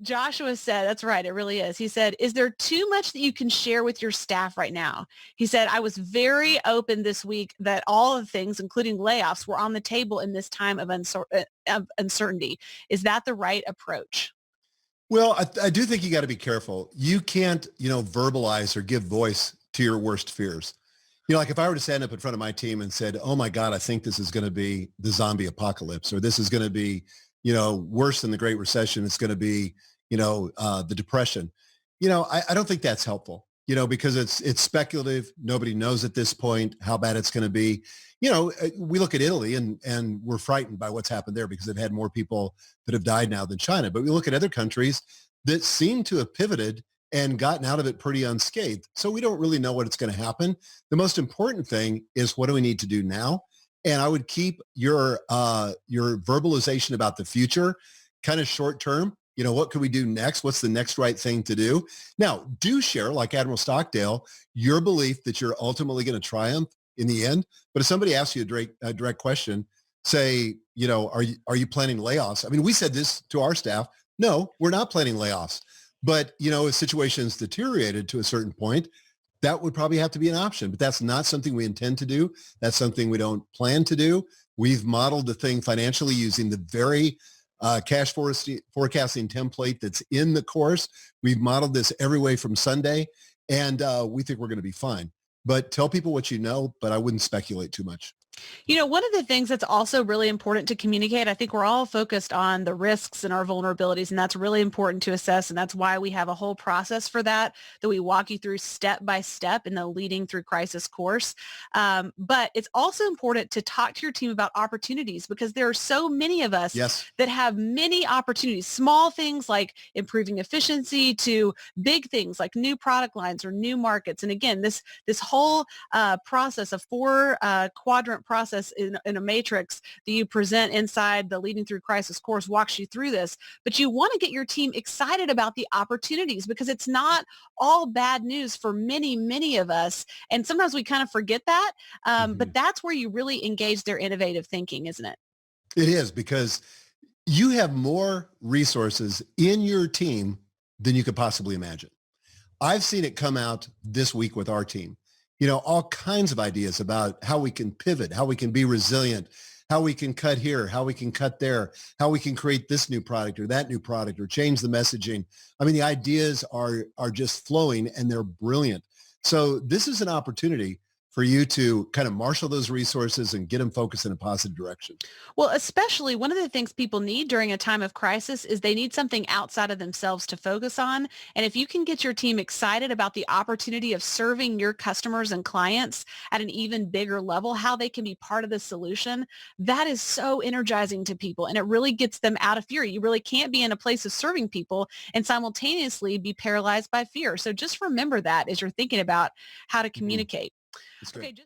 Joshua said, that's right, it really is. He said, is there too much that you can share with your staff right now? He said, I was very open this week that all of the things, including layoffs, were on the table in this time of, of uncertainty. Is that the right approach? Well, I do think you got to be careful. You can't, verbalize or give voice to your worst fears. Like if I were to stand up in front of my team and said, oh my God, I think this is going to be the zombie apocalypse, or this is going to be, worse than the Great Recession. It's going to be, the Depression. I don't think that's helpful, because it's speculative. Nobody knows at this point how bad it's going to be. We look at Italy and we're frightened by what's happened there because they've had more people that have died now than China. But we look at other countries that seem to have pivoted and gotten out of it pretty unscathed. So we don't really know what it's going to happen. The most important thing is, what do we need to do now? And I would keep your verbalization about the future kind of short term. What could we do next? What's the next right thing to do? Now, do share, like Admiral Stockdale, your belief that you're ultimately going to triumph in the end. But if somebody asks you a direct question, say, are you planning layoffs? I mean, we said this to our staff. No, we're not planning layoffs. But, if situations deteriorated to a certain point, that would probably have to be an option. But that's not something we intend to do. That's something we don't plan to do. We've modeled the thing financially using the very cash forecasting template that's in the course. We've modeled this every way from Sunday, and we think we're going to be fine. But tell people what you know, but I wouldn't speculate too much. One of the things that's also really important to communicate, I think we're all focused on the risks and our vulnerabilities, and that's really important to assess. And that's why we have a whole process for that we walk you through step by step in the Leading Through Crisis course. But it's also important to talk to your team about opportunities, because there are so many of us Yes. that have many opportunities, small things like improving efficiency to big things like new product lines or new markets. And again, this whole process of four quadrant process in a matrix that you present inside the Leading Through Crisis course walks you through this. But you want to get your team excited about the opportunities, because it's not all bad news for many, many of us. And sometimes we kind of forget that. Mhm. But that's where you really engage their innovative thinking, isn't it? It is, because you have more resources in your team than you could possibly imagine. I've seen it come out this week with our team. All kinds of ideas about how we can pivot, how we can be resilient, how we can cut here, how we can cut there, how we can create this new product or that new product or change the messaging. I mean, the ideas are just flowing and they're brilliant. So this is an opportunity for you to kind of marshal those resources and get them focused in a positive direction. Well, especially one of the things people need during a time of crisis is they need something outside of themselves to focus on. And if you can get your team excited about the opportunity of serving your customers and clients at an even bigger level, how they can be part of the solution, that is so energizing to people. And it really gets them out of fear. You really can't be in a place of serving people and simultaneously be paralyzed by fear. So just remember that as you're thinking about how to Mhm. communicate. That's great. Okay, just